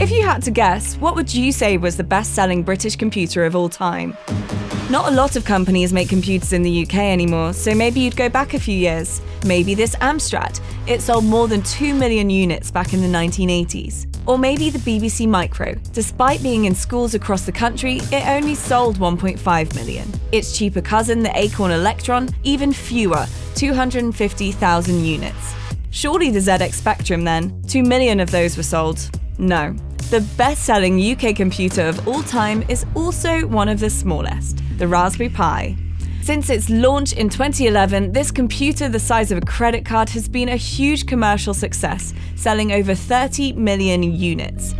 If you had to guess, what would you say was the best-selling British computer of all time? Not a lot of companies make computers in the UK anymore, so maybe you'd go back a few years. Maybe this Amstrad. It sold more than 2 million units back in the 1980s. Or maybe the BBC Micro. Despite being in schools across the country, it only sold 1.5 million. Its cheaper cousin, the Acorn Electron, even fewer, 250,000 units. Surely the ZX Spectrum then? 2 million of those were sold. No. The best-selling UK computer of all time is also one of the smallest, the Raspberry Pi. Since its launch in 2011, this computer the size of a credit card has been a huge commercial success, selling over 30 million units.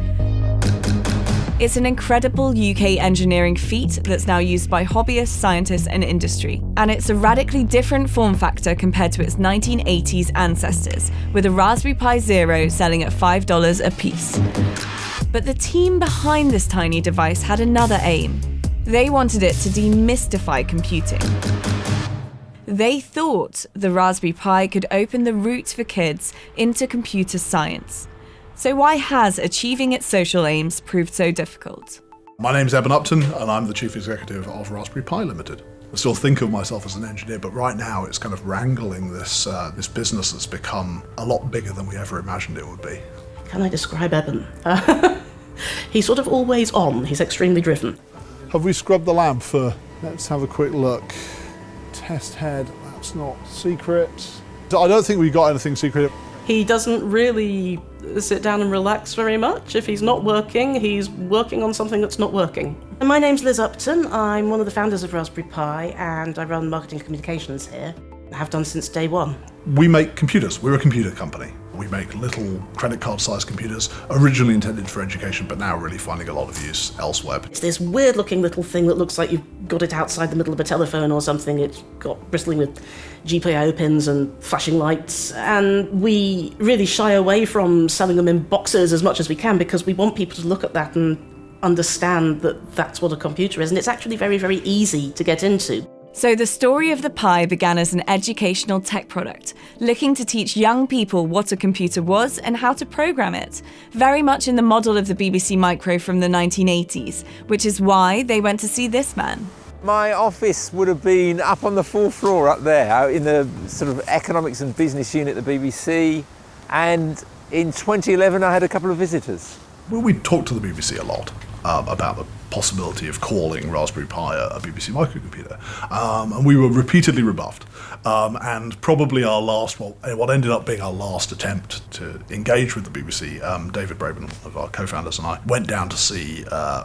It's an incredible UK engineering feat that's now used by hobbyists, scientists, and industry. And it's a radically different form factor compared to its 1980s ancestors, with a Raspberry Pi Zero selling at $5 a piece. But the team behind this tiny device had another aim. They wanted it to demystify computing. They thought the Raspberry Pi could open the route for kids into computer science. So why has achieving its social aims proved so difficult? My name's Eben Upton, and I'm the Chief Executive of Raspberry Pi Limited. I still think of myself as an engineer, but right now it's kind of wrangling this business that's become a lot bigger than we ever imagined it would be. Can I describe Eben? He's sort of always on. He's extremely driven. Have we scrubbed the lab for... Let's have a quick look. Test head, that's not secret. I don't think we got anything secret. He doesn't really sit down and relax very much. If he's not working, he's working on something that's not working. And my name's Liz Upton. I'm one of the founders of Raspberry Pi, and I run marketing and communications here. I have done since day one. We make computers. We're a computer company. We make little credit card-sized computers, originally intended for education, but now really finding a lot of use elsewhere. It's this weird-looking little thing that looks like you've got it outside the middle of a telephone or something. It's got bristling with GPIO pins and flashing lights, and we really shy away from selling them in boxes as much as we can because we want people to look at that and understand that that's what a computer is, and it's actually very, very easy to get into. So the story of the Pi began as an educational tech product, looking to teach young people what a computer was and how to program it, very much in the model of the BBC Micro from the 1980s, which is why they went to see this man. My office would have been up on the 4th floor up there, in the sort of economics and business unit at the BBC, and in 2011 I had a couple of visitors. Well, we talked to the BBC a lot about the possibility of calling Raspberry Pi a BBC microcomputer, and we were repeatedly rebuffed. And probably our last, what ended up being our last attempt to engage with the BBC, David Braben, one of our co-founders, and I went down to see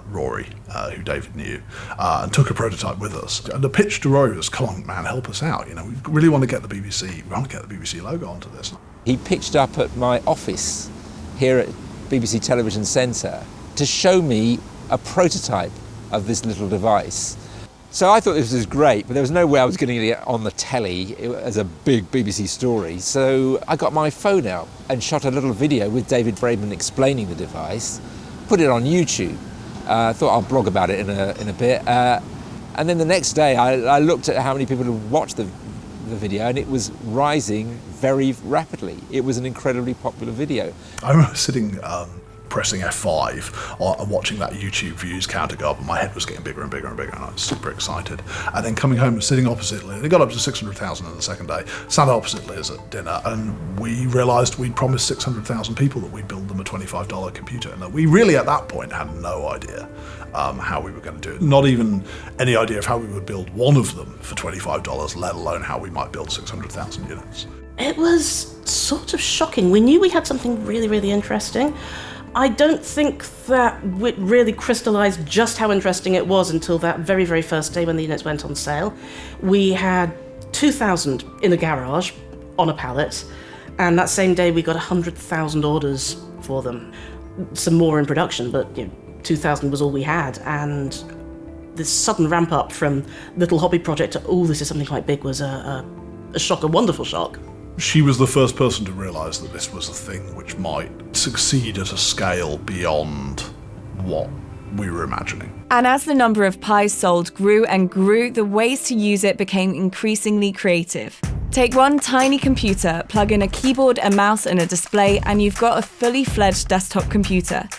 Rory, who David knew, and took a prototype with us. And the pitch to Rory was, "Come on, man, help us out. You know, we really want to get the BBC. We want to get the BBC logo onto this." He pitched up at my office here at BBC Television Centre to show me a prototype of this little device. So I thought this was great, but there was no way I was going to get it on the telly as a big BBC story. So I got my phone out and shot a little video with David Braben explaining the device, put it on YouTube. Thought I'll blog about it in a bit. And then the next day I looked at how many people had watched the video, and it was rising very rapidly. It was an incredibly popular video. I remember sitting pressing F5 and watching that YouTube views counter go up, and my head was getting bigger and bigger and bigger, and I was super excited. And then coming home and sitting opposite Liz, it got up to 600,000 on the second day, sat opposite Liz at dinner, and we realised we'd promised 600,000 people that we'd build them a $25 computer, and that we really at that point had no idea how we were going to do it. Not even any idea of how we would build one of them for $25, let alone how we might build 600,000 units. It was sort of shocking. We knew we had something really, really interesting. I don't think that it really crystallised just how interesting it was until that very, very first day when the units went on sale. We had 2,000 in a garage on a pallet, and that same day we got 100,000 orders for them. Some more in production, but 2,000 was all we had, and this sudden ramp up from little hobby project to, oh, this is something quite big was a shock, a wonderful shock. She was the first person to realise that this was a thing which might succeed at a scale beyond what we were imagining. And as the number of Pis sold grew and grew, the ways to use it became increasingly creative. Take one tiny computer, plug in a keyboard, a mouse and a display, and you've got a fully fledged desktop computer.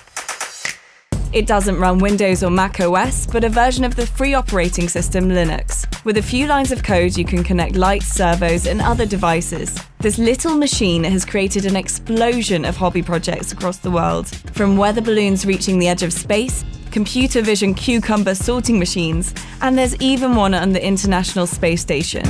It doesn't run Windows or Mac OS, but a version of the free operating system Linux. With a few lines of code, you can connect lights, servos, and other devices. This little machine has created an explosion of hobby projects across the world, from weather balloons reaching the edge of space, computer vision cucumber sorting machines, and there's even one on the International Space Station.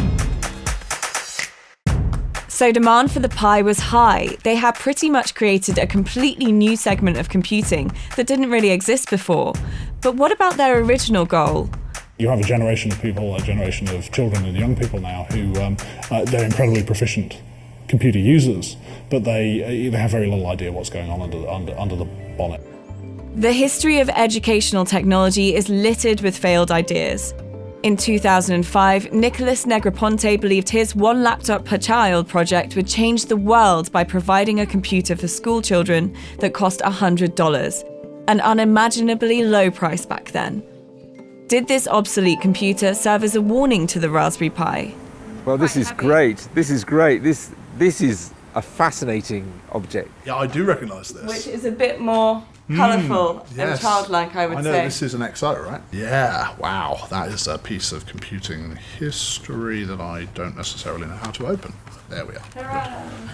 So demand for the Pi was high. They had pretty much created a completely new segment of computing that didn't really exist before. But what about their original goal? You have a generation of people, a generation of children and young people now who they're incredibly proficient computer users, but they have very little idea what's going on under the bonnet. The history of educational technology is littered with failed ideas. In 2005, Nicholas Negroponte believed his one laptop per child project would change the world by providing a computer for school children that cost $100, an unimaginably low price back then. Did this obsolete computer serve as a warning to the Raspberry Pi? Well, this is great. This is great. This is a fascinating object. Yeah, I do recognise this. Which is a bit more colourful and yes. childlike, I would I know say. this is an XO, right? Yeah, wow. That is a piece of computing history that I don't necessarily know how to open. There we are.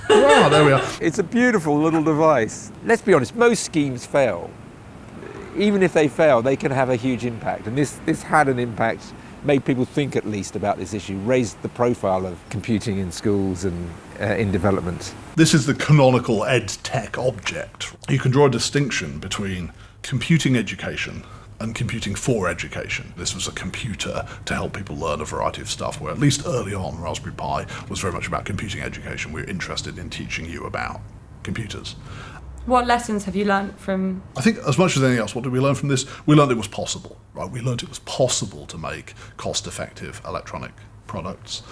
Hurrah, there we are. It's a beautiful little device. Let's be honest, most schemes fail. Even if they fail, they can have a huge impact. And this had an impact, made people think at least about this issue, raised the profile of computing in schools and in development. This is the canonical ed-tech object. You can draw a distinction between computing education and computing for education. This was a computer to help people learn a variety of stuff, where at least early on, Raspberry Pi was very much about computing education. We were interested in teaching you about computers. What lessons have you learnt from... I think as much as anything else, what did we learn from this? We learned it was possible, right? We learned it was possible to make cost-effective electronic products.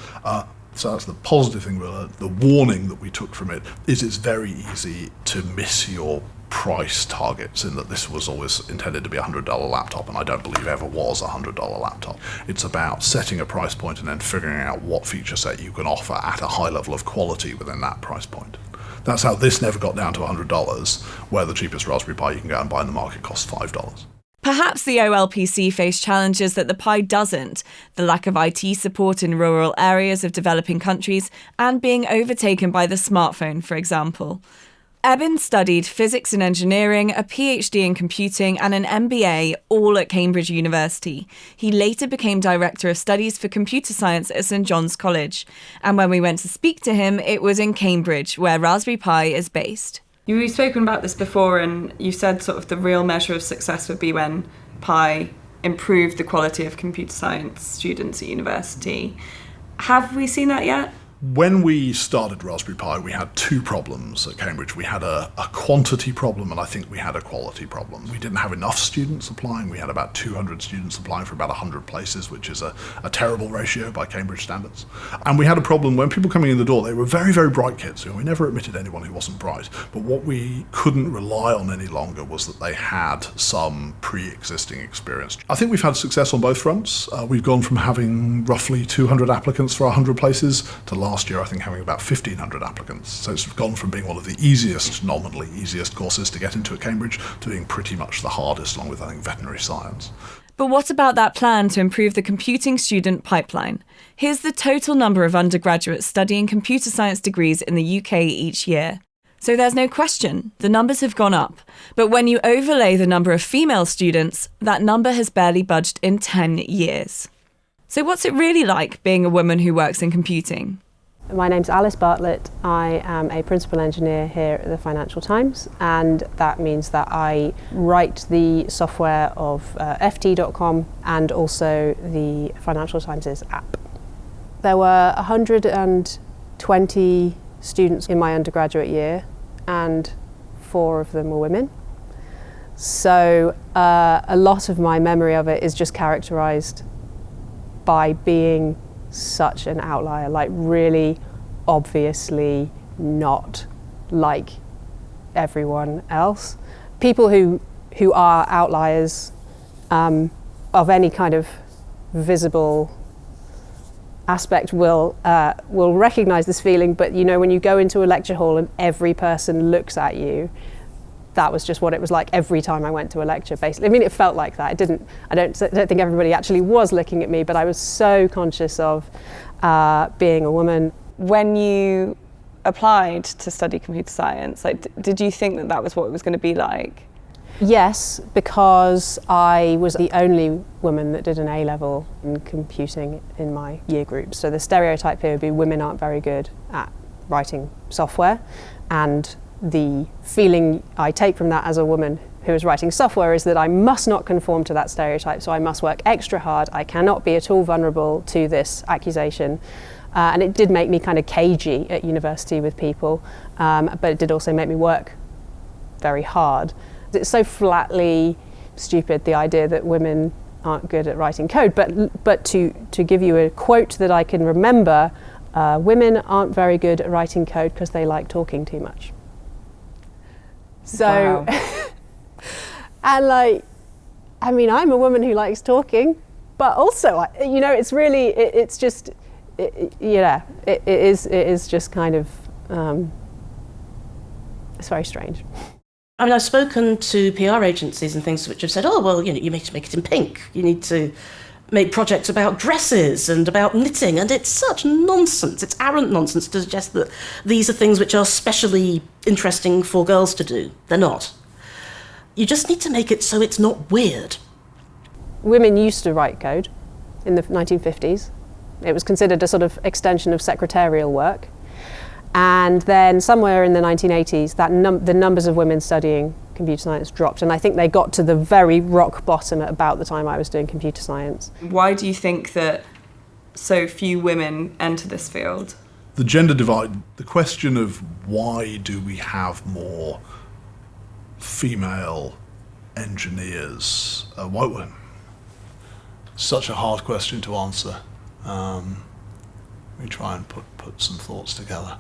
So that's the positive thing we learned. The warning that we took from it is it's very easy to miss your price targets, in that this was always intended to be a $100 laptop, and I don't believe ever was a $100 laptop. It's about setting a price point and then figuring out what feature set you can offer at a high level of quality within that price point. That's how this never got down to $100, where the cheapest Raspberry Pi you can go and buy in the market costs $5. Perhaps the OLPC faced challenges that the Pi doesn't, the lack of IT support in rural areas of developing countries, and being overtaken by the smartphone, for example. Eben studied physics and engineering, a PhD in computing, and an MBA, all at Cambridge University. He later became Director of Studies for Computer Science at St John's College. And when we went to speak to him, it was in Cambridge, where Raspberry Pi is based. You've spoken about this before, and you said sort of the real measure of success would be when Pi improved the quality of computer science students at university. Have we seen that yet? When we started Raspberry Pi, we had two problems at Cambridge. We had a quantity problem, and I think we had a quality problem. We didn't have enough students applying. We had about 200 students applying for about 100 places, which is a terrible ratio by Cambridge standards. And we had a problem when people coming in the door, they were very, very bright kids. We never admitted anyone who wasn't bright. But what we couldn't rely on any longer was that they had some pre-existing experience. I think we've had success on both fronts. We've gone from having roughly 200 applicants for 100 places to last year, I think, having about 1,500 applicants. So it's gone from being one of the nominally easiest courses to get into at Cambridge to being pretty much the hardest, along with, I think, veterinary science. But what about that plan to improve the computing student pipeline? Here's the total number of undergraduates studying computer science degrees in the UK each year. So there's no question, the numbers have gone up. But when you overlay the number of female students, that number has barely budged in 10 years. So what's it really like being a woman who works in computing? My name's Alice Bartlett. I am a principal engineer here at the Financial Times, and that means that I write the software of FT.com and also the Financial Times' app. There were 120 students in my undergraduate year, and 4 of them were women. So a lot of my memory of it is just characterised by being such an outlier, like really obviously not like everyone else. People who are outliers of any kind of visible aspect will recognise this feeling, but when you go into a lecture hall and every person looks at you, that was just what it was like every time I went to a lecture, basically. I mean, it felt like that. I don't think everybody actually was looking at me, but I was so conscious of being a woman. When you applied to study computer science, like, did you think that that was what it was going to be like? Yes, because I was the only woman that did an A-level in computing in my year group. So the stereotype here would be women aren't very good at writing software, and the feeling I take from that as a woman who is writing software is that I must not conform to that stereotype, so I must work extra hard. I cannot be at all vulnerable to this accusation. And it did make me kind of cagey at university with people, but it did also make me work very hard. It's so flatly stupid, the idea that women aren't good at writing code, but to give you a quote that I can remember, women aren't very good at writing code because they like talking too much. So, Wow. and like, I mean, I'm a woman who likes talking, but also, you know, it's really, it's just, it is just kind of, it's very strange. I mean, I've spoken to PR agencies and things which have said, oh, well, you know, you need to make it in pink. You need to make projects about dresses and about knitting. And it's such nonsense. It's arrant nonsense to suggest that these are things which are specially interesting for girls to do. They're not. You just need to make it so it's not weird. Women used to write code in the 1950s. It was considered a sort of extension of secretarial work. And then somewhere in the 1980s, the numbers of women studying computer science dropped. And I think they got to the very rock bottom at about the time I was doing computer science. Why do you think that so few women enter this field? The gender divide, the question of why do we have more female engineers, such a hard question to answer. Let me try and put some thoughts together.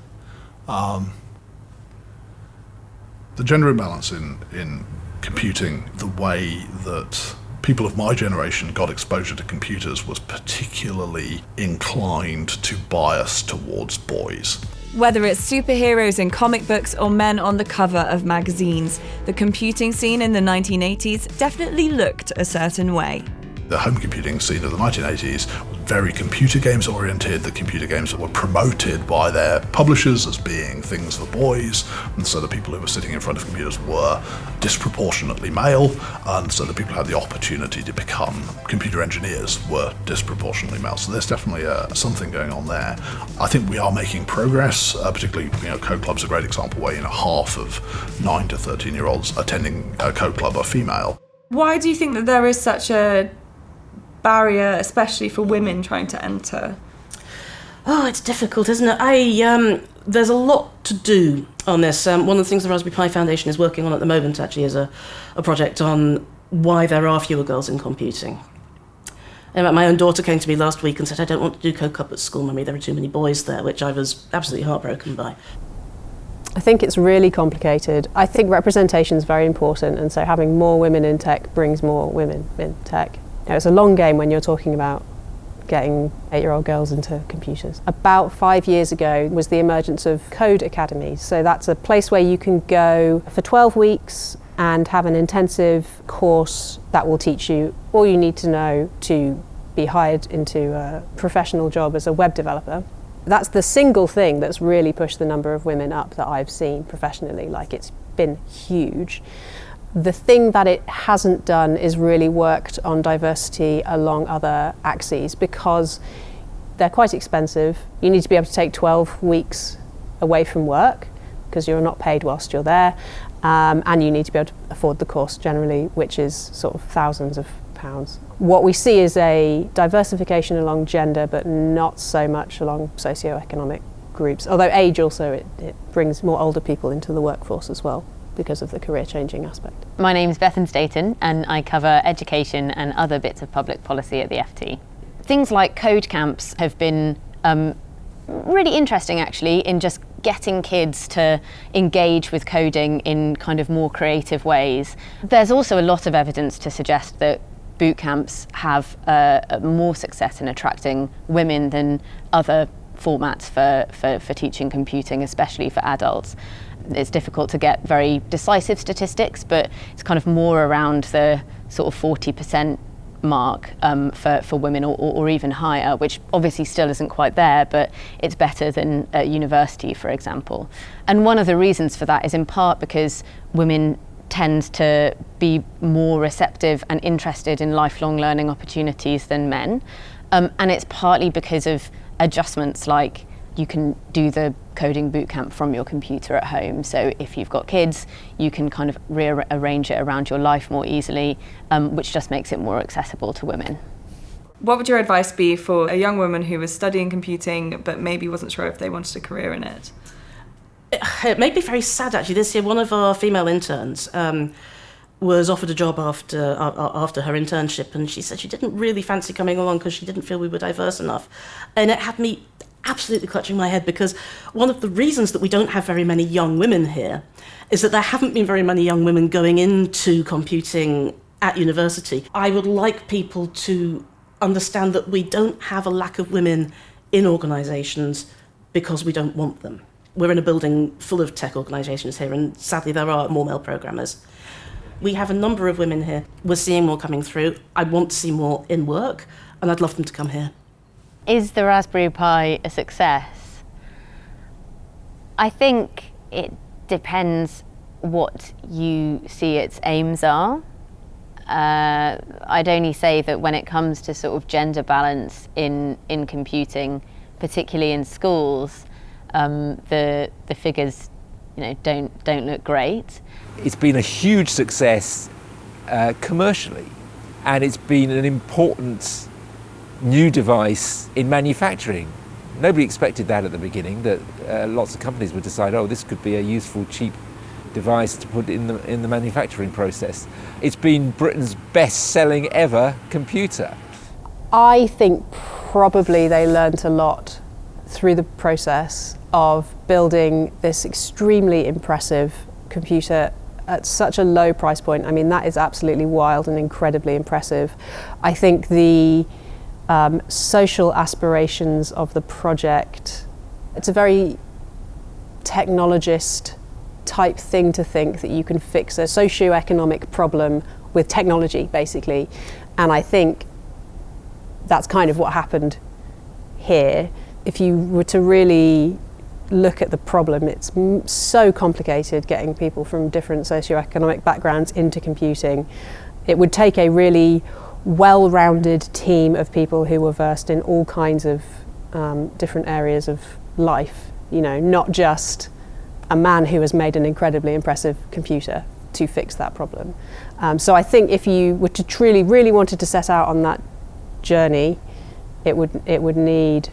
The gender imbalance in computing, the way that people of my generation got exposure to computers was particularly inclined to bias towards boys. Whether it's superheroes in comic books or men on the cover of magazines, the computing scene in the 1980s definitely looked a certain way. The home computing scene of the 1980s was very computer games oriented. The computer games were promoted by their publishers as being things for boys, and so the people who were sitting in front of computers were disproportionately male, and so the people who had the opportunity to become computer engineers were disproportionately male. So there's definitely something going on there. I think we are making progress, particularly, Code Club's a great example where half of 9 to 13-year-olds attending a Code Club are female. Why do you think that there is such a barrier, especially for women trying to enter? Oh, it's difficult, isn't it? There's a lot to do on this. One of the things the Raspberry Pi Foundation is working on at the moment actually is a project on why there are fewer girls in computing. And my own daughter came to me last week and said, I don't want to do Code Club at school, Mummy, there are too many boys there, which I was absolutely heartbroken by. I think it's really complicated. I think representation is very important, and so having more women in tech brings more women in tech. It's a long game when you're talking about getting 8-year-old girls into computers. About 5 years ago was the emergence of code academies. So that's a place where you can go for 12 weeks and have an intensive course that will teach you all you need to know to be hired into a professional job as a web developer. That's the single thing that's really pushed the number of women up that I've seen professionally. Like, it's been huge. The thing that it hasn't done is really worked on diversity along other axes, because they're quite expensive. You need to be able to take 12 weeks away from work because you're not paid whilst you're there, and you need to be able to afford the course generally, which is sort of thousands of pounds. What we see is a diversification along gender, but not so much along socioeconomic groups, although age also, it brings more older people into the workforce as well, because of the career-changing aspect. My name's Bethan Staten, and I cover education and other bits of public policy at the FT. Things like code camps have been really interesting, actually, in just getting kids to engage with coding in kind of more creative ways. There's also a lot of evidence to suggest that boot camps have more success in attracting women than other formats for teaching computing, especially for adults. It's difficult to get very decisive statistics, but it's kind of more around the sort of 40% mark for women, or even higher, which obviously still isn't quite there, but it's better than at university, for example. And one of the reasons for that is in part because women tend to be more receptive and interested in lifelong learning opportunities than men. And it's partly because of adjustments like you can do the coding bootcamp from your computer at home. So if you've got kids, you can kind of rearrange it around your life more easily, which just makes it more accessible to women. What would your advice be for a young woman who was studying computing but maybe wasn't sure if they wanted a career in it? It made me very sad, actually. This year, one of our female interns was offered a job after her internship, and she said she didn't really fancy coming along because she didn't feel we were diverse enough. And it had me absolutely clutching my head, because one of the reasons that we don't have very many young women here is that there haven't been very many young women going into computing at university. I would like people to understand that we don't have a lack of women in organisations because we don't want them. We're in a building full of tech organisations here, and sadly there are more male programmers. We have a number of women here. We're seeing more coming through. I want to see more in work, and I'd love them to come here. Is the Raspberry Pi a success? I think it depends what you see its aims are. I'd only say that when it comes to sort of gender balance in computing, particularly in schools, the figures, don't look great. It's been a huge success commercially, and it's been an important new device in manufacturing. Nobody expected that at the beginning, that lots of companies would decide, this could be a useful, cheap device to put in the manufacturing process. It's been Britain's best-selling ever computer. I think probably they learnt a lot through the process of building this extremely impressive computer at such a low price point. I mean, that is absolutely wild and incredibly impressive. I think the social aspirations of the project, it's a very technologist type thing to think that you can fix a socio-economic problem with technology, basically. And I think that's kind of what happened here. If you were to really look at the problem, it's so complicated getting people from different socio-economic backgrounds into computing. It would take a really well-rounded team of people who were versed in all kinds of different areas of life, not just a man who has made an incredibly impressive computer to fix that problem. So I think if you were to truly, really wanted to set out on that journey, it would need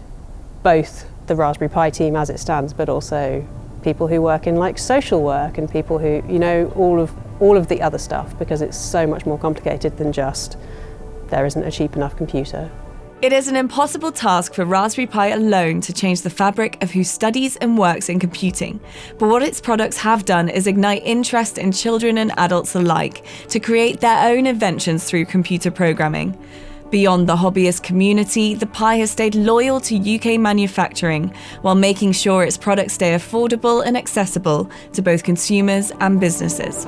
both the Raspberry Pi team as it stands, but also people who work in like social work and people who, all of the other stuff, because it's so much more complicated than just there isn't a cheap enough computer. It is an impossible task for Raspberry Pi alone to change the fabric of who studies and works in computing. But what its products have done is ignite interest in children and adults alike to create their own inventions through computer programming. Beyond the hobbyist community, the Pi has stayed loyal to UK manufacturing while making sure its products stay affordable and accessible to both consumers and businesses.